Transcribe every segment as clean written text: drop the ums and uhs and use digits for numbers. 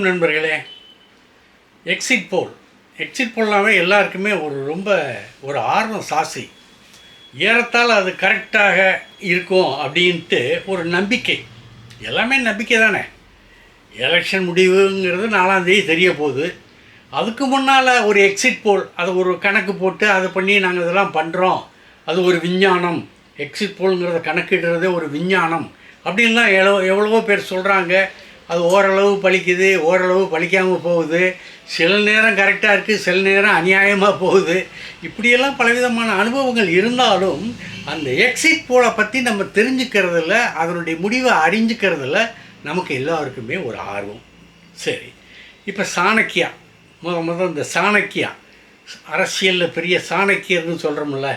நண்பர்களே. எக்ஸிட் போல்னாவே எல்லாருக்குமே ரொம்ப ஒரு ஆர்வம் சாசி. ஏறத்தாழ அது கரெக்டாக இருக்கும் அப்படின்ட்டு ஒரு நம்பிக்கை. எல்லாமே நம்பிக்கை தானே. எலெக்ஷன் முடிவுங்கிறது 4ஆம் தேதி தெரிய போகுது. அதுக்கு முன்னால் ஒரு எக்ஸிட் போல் அதை ஒரு கணக்கு போட்டு அதை பண்ணி நாங்கள் இதெல்லாம் பண்ணுறோம், அது ஒரு விஞ்ஞானம், எக்ஸிட் போலுங்கிறத கணக்கிடுறதே ஒரு விஞ்ஞானம் அப்படின்லாம் எவ்வளவோ பேர் சொல்கிறாங்க. அது ஓரளவு பலிக்குது, ஓரளவு பலிக்காமல் போகுது. சில நேரம் கரெக்டாக இருக்குது, சில நேரம் அநியாயமாக போகுது. இப்படியெல்லாம் பலவிதமான அனுபவங்கள் இருந்தாலும் அந்த எக்ஸிட் போலை பற்றி நம்ம தெரிஞ்சுக்கிறதில்ல, அதனுடைய முடிவை அறிஞ்சிக்கிறதில்ல நமக்கு எல்லாருக்குமே ஒரு ஆர்வம். சரி, இப்போ சாணக்கியா இந்த சாணக்கியா அரசியலில் பெரிய சாணக்கியர்னு சொல்கிறோம்ல,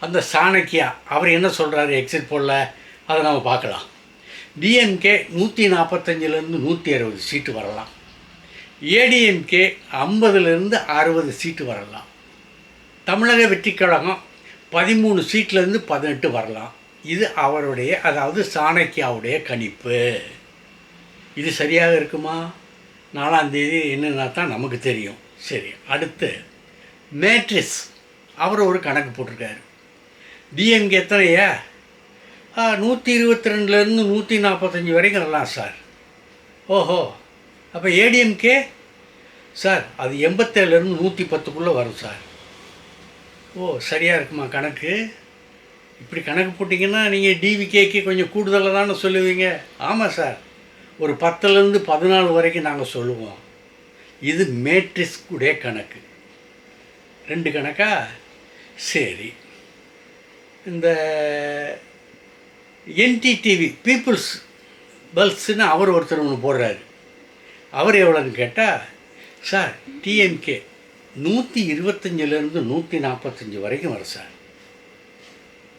அந்த சாணக்கியா அவர் என்ன சொல்கிறாரு எக்ஸிட் போலில், அதை நம்ம பார்க்கலாம். டிஎம்கே 145லேருந்து 160 சீட்டு வரலாம். ஏடிஎம்கே 50லேருந்து 60 சீட்டு வரலாம். தமிழக வெற்றிக் கழகம் 13 சீட்லேருந்து 18 வரலாம். இது அவருடைய, அதாவது சாணக்கியாவுடைய கணிப்பு. இது சரியாக இருக்குமா? 4ஆம் தேதி என்னன்னா தான் நமக்கு தெரியும். சரி, அடுத்து மேட்ரிஸ் அவர் ஒரு கணக்கு போட்டிருக்காரு. டிஎம்கே எத்தனையா? 122லேருந்து 145 வரைக்கும் வரலாம் சார். ஓஹோ, அப்போ ஏடிஎம்கே சார் அது 87லேருந்து 110க்குள்ளே வரும் சார். ஓ, சரியாக இருக்குமா கணக்கு? இப்படி கணக்கு போட்டிங்கன்னா நீங்கள் டிவிகேக்கு கொஞ்சம் கூடுதலாக தானே சொல்லுவீங்க. ஆமாம் சார், ஒரு 10லேருந்து 14 வரைக்கும் நாங்கள் சொல்லுவோம். இது மேட்ரிக்ஸுடைய கணக்கு. 2 கணக்கா? சரி, இந்த என்டிடிவி பீப்புள்ஸ் பல்ஸ்ன்னு அவர் ஒருத்தர் ஒன்று போடுறாரு. அவர் எவ்வளோன்னு கேட்டால், சார் டிஎம்கே 125லேருந்து 145 வரைக்கும் வரும் சார்.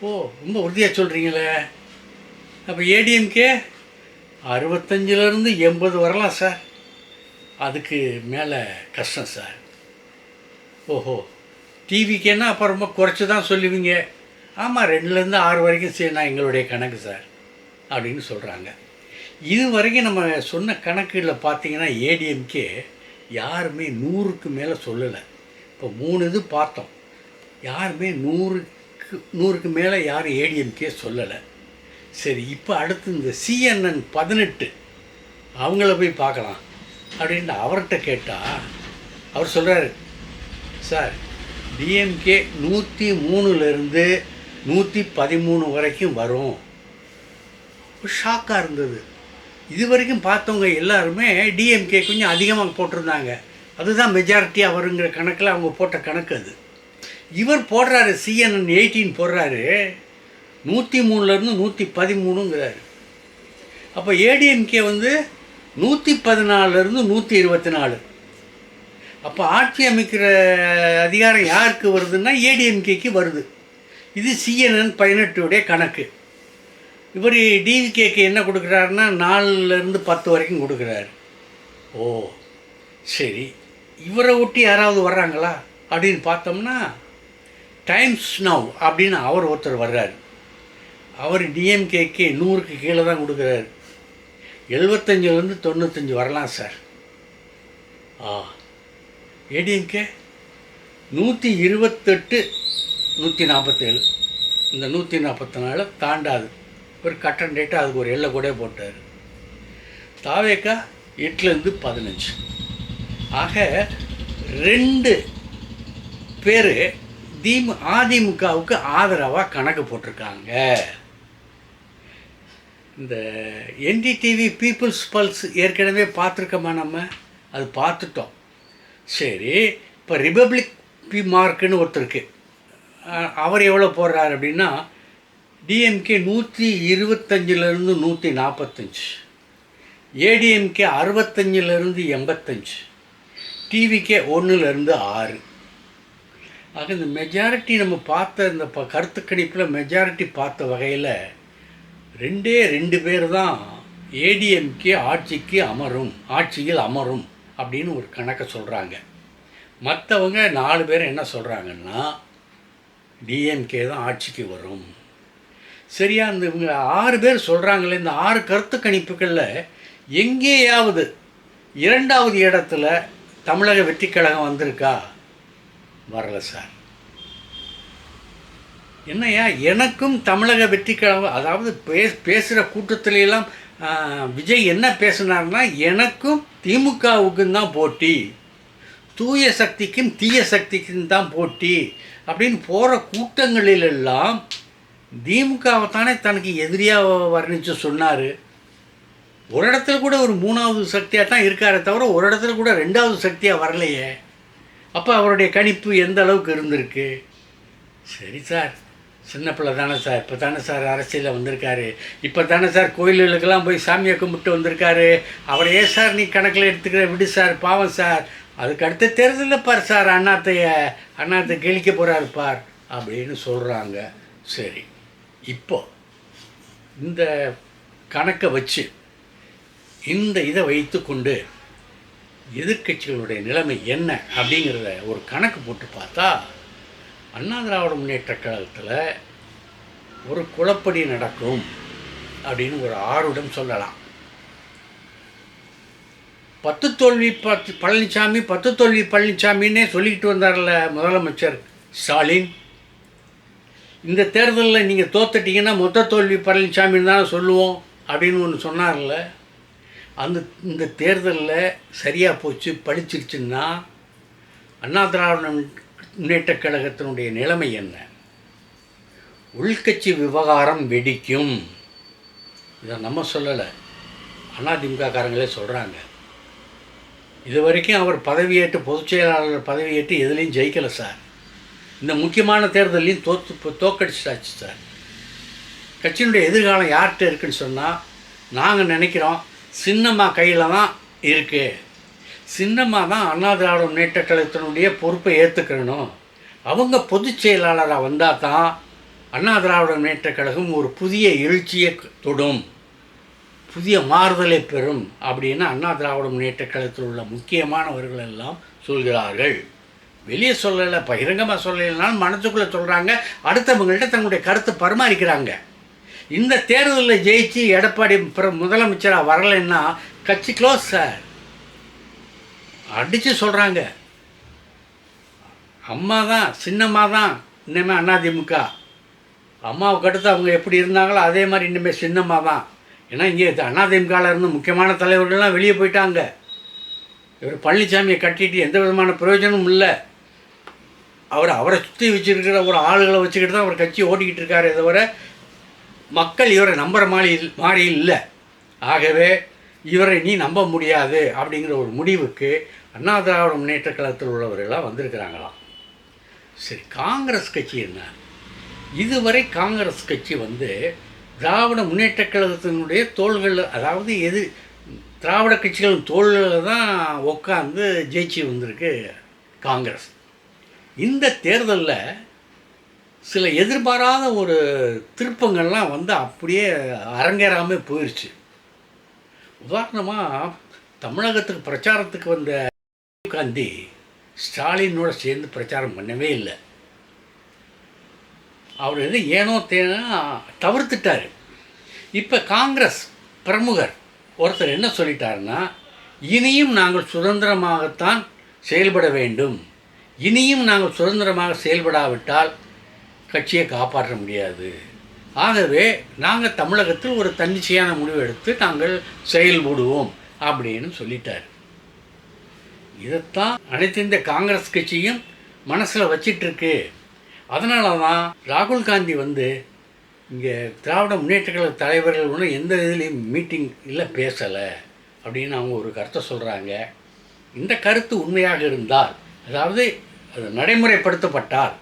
ஓ, ரொம்ப உறுதியாக சொல்கிறீங்களே. அப்போ ஏடிஎம்கே 65லேருந்து 80 வரலாம் சார். அதுக்கு மேலே கஷ்டம் சார். ஓஹோ, டிவிக்கேன்னா அப்போ ரொம்ப குறைச்சி தான் சொல்லுவீங்க. ஆமாம், 2லேருந்து 6 வரைக்கும் சரி, நான் எங்களுடைய கணக்கு சார் அப்படின்னு சொல்கிறாங்க. இது வரைக்கும் நம்ம சொன்ன கணக்குகளில் பார்த்தீங்கன்னா ஏடிஎம்கே யாருமே 100க்கு மேலே சொல்லலை. இப்போ 3 இது பார்த்தோம், யாருமே 100க்கு மேலே யாரும் ஏடிஎம்கே சொல்லலை. சரி, இப்போ அடுத்து இந்த CNN 18 அவங்கள போய் பார்க்கலாம் அப்படின்ட்டு அவர்கிட்ட கேட்டால் அவர் சொல்கிறாரு, சார் டிஎம்கே 103லேருந்து 113 வரைக்கும் வரும். ஷாக்காக இருந்தது. இது வரைக்கும் பார்த்தவங்க எல்லாருமே டிஎம்கே கொஞ்சம் அதிகமாக போட்டிருந்தாங்க. அதுதான் மெஜாரிட்டியாக வருங்கிற கணக்கில் அவங்க போட்ட கணக்கு அது. இவர் போடுறாரு, CNN 18 போடுறாரு 103லேருந்து 113ங்கிறாரு. அப்போ ஏடிஎம்கே 114லேருந்து 124. அப்போ ஆட்சி அமைக்கிற அதிகாரம் யாருக்கு வருதுன்னா ஏடிஎம்கேக்கு வருது. இது CNN 18 கணக்கு. இவர் டிவிகேக்கு என்ன கொடுக்குறாருன்னா 4லேருந்து 10 வரைக்கும் கொடுக்குறாரு. ஓ சரி, இவரை ஒட்டி யாராவது வர்றாங்களா அப்படின்னு பார்த்தோம்னா டைம்ஸ் நவ் அப்படின்னு அவர் ஒருத்தர் வர்றாரு. அவர் டிஎம்கேக்கு 100க்கு கீழே தான் கொடுக்குறாரு. 75லேருந்து 95 வரலாம் சார். ஏடிஎம்கே 128 147, இந்த 144 தாண்டாது. ஒரு கட்டன் டேட்டு அதுக்கு ஒரு எல்லை கூட போட்டார். தாவேக்கா 8லேருந்து 15. ஆக 2 பேர் அதிமுகவுக்கு ஆதரவாக கணக்கு போட்டிருக்காங்க. இந்த என்டிடிவி பீப்புள்ஸ் பல்ஸ் ஏற்கனவே பார்த்துருக்கோமா? நம்ம அது பார்த்துட்டோம். சரி, இப்போ ரிபப்ளிக் மார்க்குன்னு ஒருத்தருக்கு அவர் எவ்வளோ போடுறாரு அப்படின்னா டிஎம்கே 125லேருந்து 145, ஏடிஎம்கே 65லேருந்து 85, டிவிகே 1லேருந்து 6. ஆக இந்த மெஜாரிட்டி நம்ம பார்த்த இந்த கருத்து கணிப்பில் மெஜாரிட்டி பார்த்த வகையில் 2 பேர் தான் ஏடிஎம்கே ஆட்சியில் அமரும் அப்படின்னு ஒரு கணக்கை சொல்கிறாங்க. மற்றவங்க 4 பேர் என்ன சொல்கிறாங்கன்னா டிஎம்கே தான் ஆட்சிக்கு வரும். சரியா? இந்த இவங்க 6 பேர் சொல்கிறாங்களே, இந்த 6 கருத்து கணிப்புகளில் எங்கேயாவது 2வது இடத்துல தமிழக வெற்றிக் கழகம் வந்திருக்கா? வரல சார். என்னையா, எனக்கும் தமிழக வெற்றிக் கழகம், அதாவது பேசுகிற கூட்டத்திலெல்லாம் விஜய் என்ன பேசினார்னா, எனக்கும் திமுகவுக்கும் தான் போட்டி, தூய சக்திக்கும் தீய சக்திக்கும் தான் போட்டி அப்படின்னு போகிற கூட்டங்களிலெல்லாம் திமுகவை தானே தனக்கு எதிரியாக வர்ணித்து சொன்னார். ஒரு இடத்துல கூட ஒரு 3வது சக்தியாக தான் இருக்காரே தவிர ஒரு இடத்துல கூட 2வது சக்தியாக வரலையே. அப்போ அவருடைய கணிப்பு எந்த அளவுக்கு இருந்திருக்கு? சரி சார், சின்ன பிள்ளை தானே சார், இப்போ தானே சார் அரசியலில் வந்திருக்காரு, இப்போ தானே சார் கோயில்களுக்கெல்லாம் போய் சாமியை கும்பிட்டு வந்திருக்காரு, அவரையே சார் நீ கணக்கில் எடுத்துக்கிற, விடு சார், பாவம் சார், அதுக்கு அடுத்த தேர்தலில் பார் சார் அண்ணாத்தை கிழிக்க போகிறாரு பார் அப்படின்னு சொல்கிறாங்க. சரி, இப்போ இந்த கணக்கை வச்சு இந்த இதை வைத்து கொண்டு எதிர்க்கட்சிகளுடைய நிலைமை என்ன அப்படிங்கிறத ஒரு கணக்கு போட்டு பார்த்தா, அண்ணா திராவிட முன்னேற்ற கழகத்தில் ஒரு குழப்படி நடக்கும் அப்படின்னு ஒரு ஆறுடம் சொல்லலாம். 10 தோல்வி பழனிசாமி, 10 தோல்வி பழனிசாமின்னே சொல்லிக்கிட்டு வந்தார்ல முதலமைச்சர் ஸ்டாலின். இந்த தேர்தலில் நீங்கள் தோத்துட்டீங்கன்னா மொத்த தோல்வி பழனிசாமின்னு தானே சொல்லுவோம் அப்படின்னு ஒன்று சொன்னார்ல. இந்த தேர்தலில் சரியாக போச்சு, படிச்சிருச்சுன்னா அண்ணா திராவிட முன்னேற்ற கழகத்தினுடைய நிலைமை என்ன? உள்கட்சி விவகாரம் வெடிக்கும். இதை நம்ம சொல்லலை, அதிமுககாரங்களே சொல்கிறாங்க. இது வரைக்கும் அவர் பதவியேற்று பொதுச் செயலாளர் பதவியேற்று எதுலேயும் ஜெயிக்கலை சார். இந்த முக்கியமான தேர்தலையும் தோக்கடிச்சாச்சு சார். கட்சியினுடைய எதிர்காலம் யார்கிட்ட இருக்குன்னு சொன்னால், நாங்கள் நினைக்கிறோம் சின்னம்மா கையில் தான் இருக்குது. சின்னம்மா தான் அண்ணா திராவிட முன்னேற்ற கழகத்தினுடைய பொறுப்பை ஏற்றுக்கணும். அவங்க பொதுச் செயலாளராக வந்தால் தான் அண்ணா திராவிட முன்னேற்ற கழகம் ஒரு புதிய எழுச்சியை தொடும், புதிய மாறுதலை பெறும் அப்படின்னு அண்ணா திராவிட முன்னேற்ற கழகத்தில் உள்ள முக்கியமானவர்கள் எல்லாம் சொல்கிறார்கள். வெளியே சொல்லலை, பகிரங்கமாக சொல்லலைனாலும் மனசுக்குள்ளே சொல்கிறாங்க, அடுத்தவங்கள்ட்ட தங்களுடைய கருத்தை பரிமாறிக்கிறாங்க. இந்த தேர்தலில் ஜெயிச்சு எடப்பாடி முதலமைச்சராக வரலைன்னா கட்சி க்ளோஸ் சார் அடித்து சொல்கிறாங்க. அம்மா தான், சின்னம்மா தான் இனிமேல் அதிமுக. அம்மாவுக்கு அடுத்து அவங்க எப்படி இருந்தாங்களோ அதே மாதிரி இனிமேல் சின்னம்மா தான். ஏன்னா இங்கே அதிமுகவில் இருந்து முக்கியமான தலைவர்கள்லாம் வெளியே போயிட்டாங்க. இவர் பழனிசாமியை கட்டிட்டு எந்த விதமான பிரயோஜனமும் இல்லை. அவரை சுற்றி வச்சுருக்கிற ஒரு ஆளுகளை வச்சுக்கிட்டு தான் அவர் கட்சி ஓடிக்கிட்டு இருக்காரே தவிர மக்கள் இவரை நம்புகிற மாதிரி இல்லை. ஆகவே இவரை நீ நம்ப முடியாது அப்படிங்கிற ஒரு முடிவுக்கு அண்ணா திராவிட முன்னேற்ற கழகத்தில் உள்ளவர்களாக வந்திருக்கிறாங்களாம். சரி, காங்கிரஸ் கட்சி என்ன? இதுவரை காங்கிரஸ் கட்சி திராவிட முன்னேற்ற கழகத்தினுடைய தோள்கள், அதாவது திராவிட கட்சிகளின் தோள்களில் தான் உட்காந்து ஜெயிச்சு வந்திருக்கு காங்கிரஸ். இந்த தேர்தலில் சில எதிர்பாராத ஒரு திருப்பங்கள்லாம் அப்படியே அரங்கேறாமல் போயிடுச்சு. உதாரணமாக, தமிழகத்துக்கு பிரச்சாரத்துக்கு வந்த காந்தி ஸ்டாலினோட சேர்ந்து பிரச்சாரம் பண்ணவே இல்லை. அவர் ஏனோ தவிர்த்துட்டார். இப்போ காங்கிரஸ் பிரமுகர் ஒருத்தர் என்ன சொல்லிட்டாருன்னா, இனியும் நாங்கள் சுதந்திரமாகத்தான் செயல்பட வேண்டும், இனியும் நாங்கள் சுதந்திரமாக செயல்படாவிட்டால் கட்சியை காப்பாற்ற முடியாது, ஆகவே நாங்கள் தமிழகத்தில் ஒரு தன்னிச்சையான முடிவு எடுத்து நாங்கள் செயல்படுவோம் அப்படின்னு சொல்லிட்டார். இதைத்தான் அனைத்து இந்த காங்கிரஸ் கட்சியும் மனசில் வச்சிட்ருக்கு. அதனால தான் ராகுல் காந்தி இங்கே திராவிட முன்னேற்ற கழக தலைவர்கள் ஒன்றும் எந்த இதுலேயும் மீட்டிங் இல்லை பேசலை அப்படின்னு அவங்க ஒரு கருத்தை சொல்கிறாங்க. இந்த கருத்து உண்மையாக இருந்தால், அதாவது அது நடைமுறைப்படுத்தப்பட்டால்,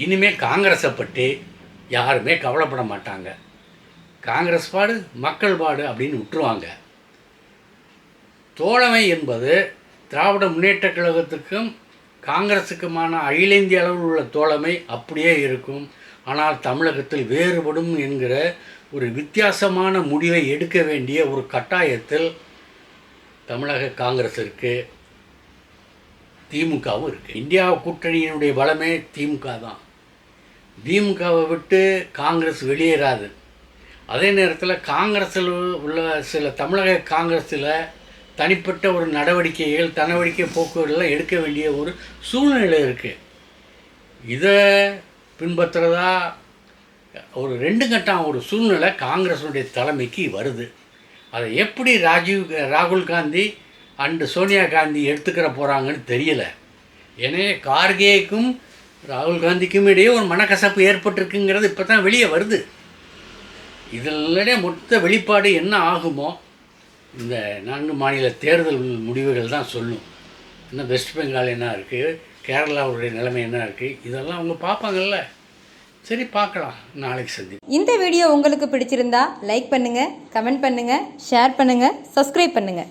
இனிமேல் காங்கிரஸை பற்றி யாருமே கவலைப்பட மாட்டாங்க. காங்கிரஸ் பாடு மக்கள் பாடு அப்படின்னு விட்டுருவாங்க. தோழமை என்பது திராவிட முன்னேற்ற கழகத்துக்கும் காங்கிரஸுக்குமான அகில இந்திய அளவில் உள்ள தோழமை அப்படியே இருக்கும். ஆனால் தமிழகத்தில் வேறுபடும் என்கிற ஒரு வித்தியாசமான முடிவை எடுக்க வேண்டிய ஒரு கட்டாயத்தில் தமிழக காங்கிரஸ் இருக்குது, திமுகவும் இருக்குது. இந்தியா கூட்டணியினுடைய பலமே திமுக தான். திமுகவை விட்டு காங்கிரஸ் வெளியேறாது. அதே நேரத்தில் காங்கிரஸில் உள்ள தமிழக காங்கிரஸில் தனிப்பட்ட ஒரு நடவடிக்கை போக்குவரத்துலாம் எடுக்க வேண்டிய ஒரு சூழ்நிலை இருக்குது. இதை பின்பற்றுறதா ஒரு 2 கட்டம் ஒரு சூழ்நிலை காங்கிரஸுடைய தலைமைக்கு வருது. அதை எப்படி ராகுல் காந்தி அண்டு சோனியா காந்தி எடுத்துக்கிற போகிறாங்கன்னு தெரியல. எனவே கார்கேக்கும் ராகுல் காந்திக்கும் இடையே ஒரு மனக்கசப்பு ஏற்பட்டிருக்குங்கிறது இப்போ தான் வெளியே வருது. இதனுடைய மொத்த வெளிப்பாடு என்ன ஆகுமோ இந்த 4 மாநில தேர்தல் முடிவுகள் தான் சொல்லும். இன்னும் வெஸ்ட் பெங்கால் என்ன இருக்குது, கேரளாவுடைய நிலைமை என்ன இருக்குது, இதெல்லாம் அவங்க பார்ப்பாங்கல்ல. சரி, பார்க்கலாம். நாளைக்கு சந்தி. இந்த வீடியோ உங்களுக்கு பிடிச்சிருந்தா லைக் பண்ணுங்கள், கமெண்ட் பண்ணுங்கள், ஷேர் பண்ணுங்கள், சப்ஸ்கிரைப் பண்ணுங்கள்.